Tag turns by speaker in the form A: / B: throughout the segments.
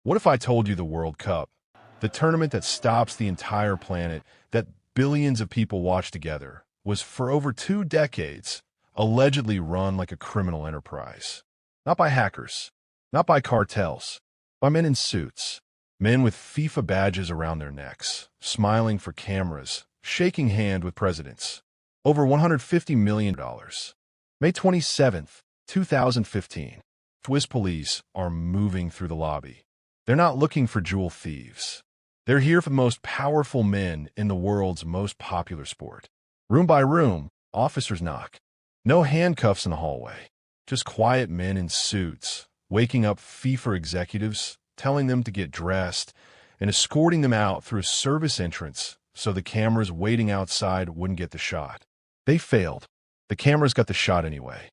A: What if I told you the World Cup, the tournament that stops the entire planet, that billions of people watch together, was for over 2 decades allegedly run like a criminal enterprise? Not by hackers, not by cartels, by men in suits, men with FIFA badges around their necks, smiling for cameras, shaking hand with presidents. Over $150 million. May 27th, 2015. Swiss police are moving through the lobby. They're not looking for jewel thieves. They're here for the most powerful men in the world's most popular sport. Room by room, officers knock. No handcuffs in the hallway. Just quiet men in suits, waking up FIFA executives, telling them to get dressed, and escorting them out through a service entrance so the cameras waiting outside wouldn't get the shot. They failed. The cameras got the shot anyway.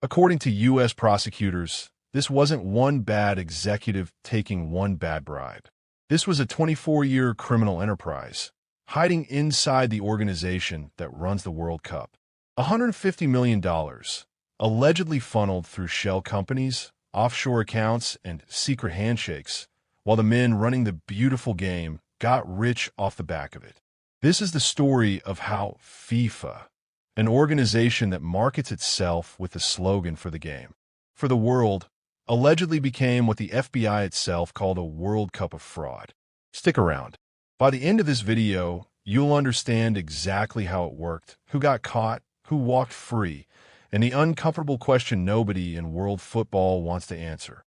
A: According to U.S. prosecutors, this wasn't one bad executive taking one bad bribe. This was a 24-year criminal enterprise, hiding inside the organization that runs the World Cup. $150 million, allegedly funneled through shell companies, offshore accounts, and secret handshakes, while the men running the beautiful game got rich off the back of it. This is the story of how FIFA, an organization that markets itself with the slogan for the game, for the world, allegedly became what the FBI itself called a World Cup of fraud. Stick around. By the end of this video, you'll understand exactly how it worked, who got caught, who walked free, and the uncomfortable question nobody in world football wants to answer.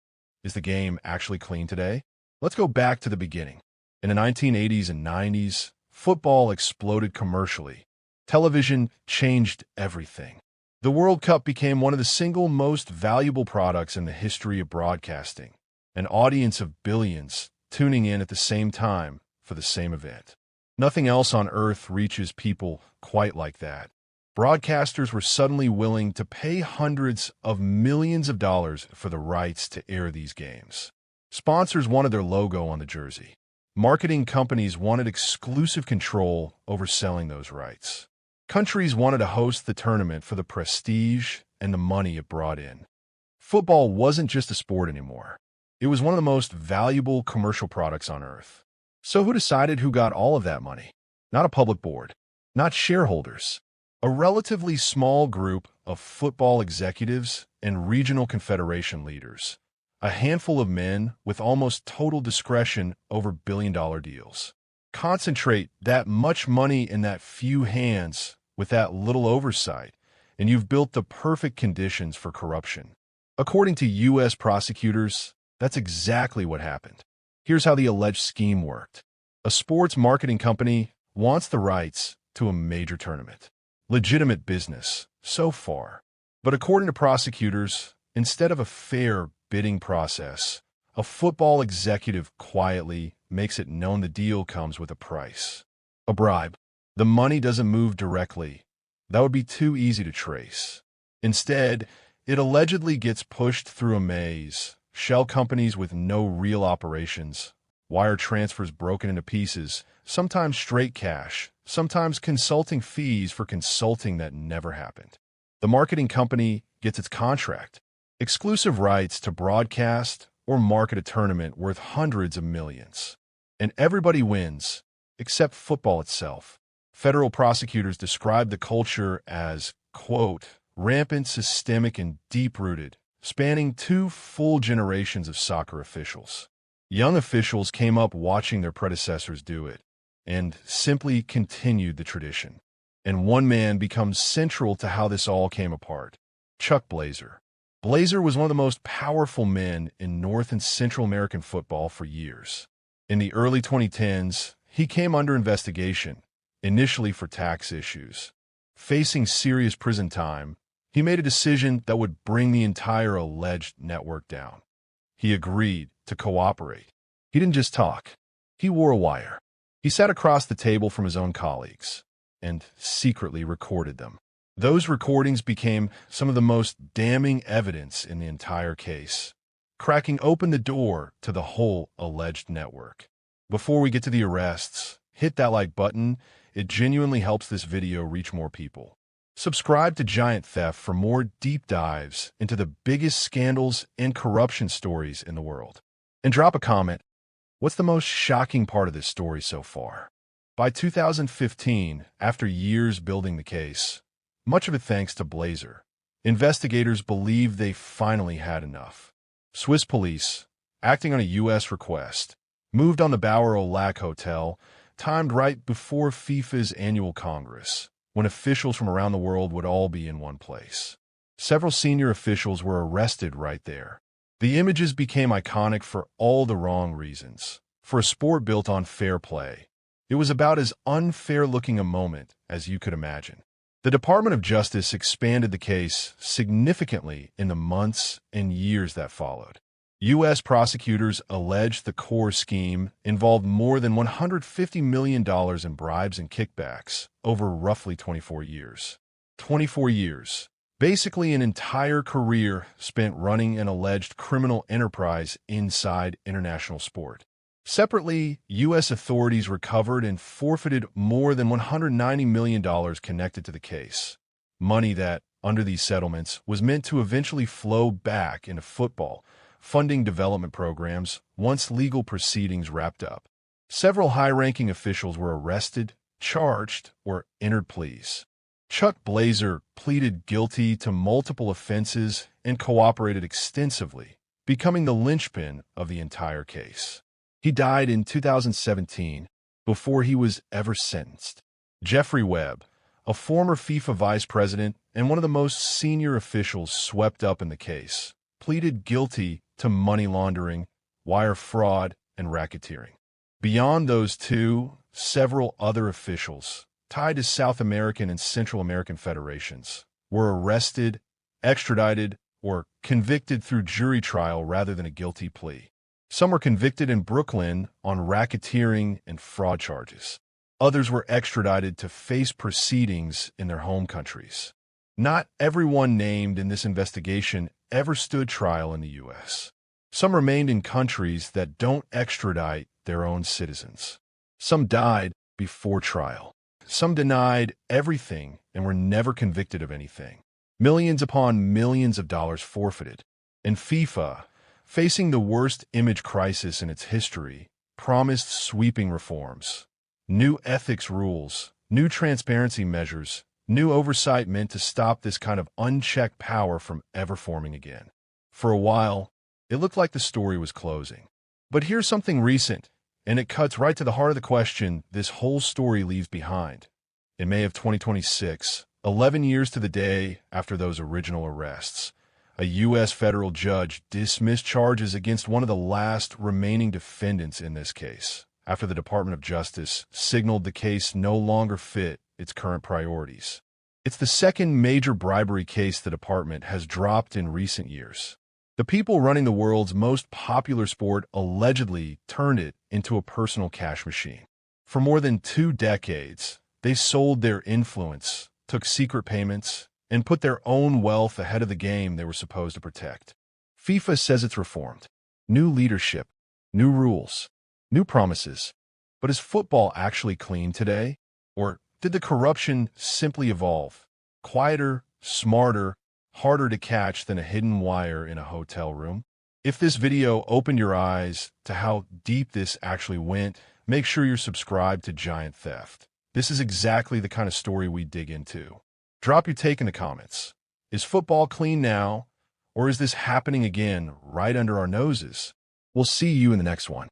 A: Is the game actually clean today? Let's go back to the beginning. In the 1980s and 90s, football exploded commercially. Television changed everything. The World Cup became one of the single most valuable products in the history of broadcasting, an audience of billions tuning in at the same time for the same event. Nothing else on earth reaches people quite like that. Broadcasters were suddenly willing to pay hundreds of millions of dollars for the rights to air these games. Sponsors wanted their logo on the jersey. Marketing companies wanted exclusive control over selling those rights. Countries wanted to host the tournament for the prestige and the money it brought in. Football wasn't just a sport anymore. It was one of the most valuable commercial products on earth. So who decided who got all of that money? Not a public board, not shareholders. A relatively small group of football executives and regional confederation leaders. A handful of men with almost total discretion over billion-dollar deals. Concentrate that much money in that few hands with that little oversight, and you've built the perfect conditions for corruption. According to U.S. prosecutors, that's exactly what happened. Here's how the alleged scheme worked. A sports marketing company wants the rights to a major tournament. Legitimate business, so far. But according to prosecutors, instead of a fair bidding process, a football executive quietly makes it known the deal comes with a price. A bribe. The money doesn't move directly. That would be too easy to trace. Instead, it allegedly gets pushed through a maze, shell companies with no real operations, wire transfers broken into pieces, sometimes straight cash, sometimes consulting fees for consulting that never happened. The marketing company gets its contract, exclusive rights to broadcast or market a tournament worth hundreds of millions. And everybody wins, except football itself. Federal prosecutors describe the culture as, quote, rampant, systemic, and deep-rooted, spanning 2 full generations of soccer officials. Young officials came up watching their predecessors do it, and simply continued the tradition. And one man becomes central to how this all came apart. Chuck Blazer. Blazer was one of the most powerful men in North and Central American football for years. In the early 2010s, he came under investigation, initially for tax issues. Facing serious prison time, he made a decision that would bring the entire alleged network down. He agreed to cooperate. He didn't just talk. He wore a wire. He sat across the table from his own colleagues and secretly recorded them. Those recordings became some of the most damning evidence in the entire case, cracking open the door to the whole alleged network. Before we get to the arrests, hit that like button. It genuinely helps this video reach more people. Subscribe to Giant Theft for more deep dives into the biggest scandals and corruption stories in the world. And drop a comment. What's the most shocking part of this story so far? By 2015, after years building the case, much of it thanks to Blazer, investigators believed they finally had enough. Swiss police, acting on a U.S. request, moved on the Bauer au Lac Hotel, timed right before FIFA's annual Congress, when officials from around the world would all be in one place. Several senior officials were arrested right there. The images became iconic for all the wrong reasons. For a sport built on fair play, it was about as unfair-looking a moment as you could imagine. The Department of Justice expanded the case significantly in the months and years that followed. U.S. prosecutors alleged the core scheme involved more than $150 million in bribes and kickbacks over roughly 24 years. 24 years. Basically an entire career spent running an alleged criminal enterprise inside international sport. Separately, U.S. authorities recovered and forfeited more than $190 million connected to the case. Money that, under these settlements, was meant to eventually flow back into football, funding development programs once legal proceedings wrapped up. Several high-ranking officials were arrested, charged, or entered pleas. Chuck Blazer pleaded guilty to multiple offenses and cooperated extensively, becoming the linchpin of the entire case. He died in 2017, before he was ever sentenced. Jeffrey Webb, a former FIFA vice president and one of the most senior officials swept up in the case, pleaded guilty to money laundering, wire fraud, and racketeering. Beyond those two, several other officials, tied to South American and Central American federations, were arrested, extradited, or convicted through jury trial rather than a guilty plea. Some were convicted in Brooklyn on racketeering and fraud charges. Others were extradited to face proceedings in their home countries. Not everyone named in this investigation ever stood trial in the U.S. Some remained in countries that don't extradite their own citizens. Some died before trial. Some denied everything and were never convicted of anything. Millions upon millions of dollars forfeited. And FIFA, facing the worst image crisis in its history, promised sweeping reforms. New ethics rules, new transparency measures, new oversight meant to stop this kind of unchecked power from ever forming again. For a while, it looked like the story was closing. But here's something recent, and it cuts right to the heart of the question this whole story leaves behind. In May of 2026, 11 years to the day after those original arrests, a U.S. federal judge dismissed charges against one of the last remaining defendants in this case, after the Department of Justice signaled the case no longer fit its current priorities. It's the second major bribery case the department has dropped in recent years. The people running the world's most popular sport allegedly turned it into a personal cash machine. For more than 2 decades, they sold their influence, took secret payments, and put their own wealth ahead of the game they were supposed to protect. FIFA says it's reformed. New leadership, new rules, new promises. But is football actually clean today? Or did the corruption simply evolve? Quieter, smarter, harder to catch than a hidden wire in a hotel room? If this video opened your eyes to how deep this actually went, make sure you're subscribed to Giant Theft. This is exactly the kind of story we dig into. Drop your take in the comments. Is football clean now, or is this happening again right under our noses? We'll see you in the next one.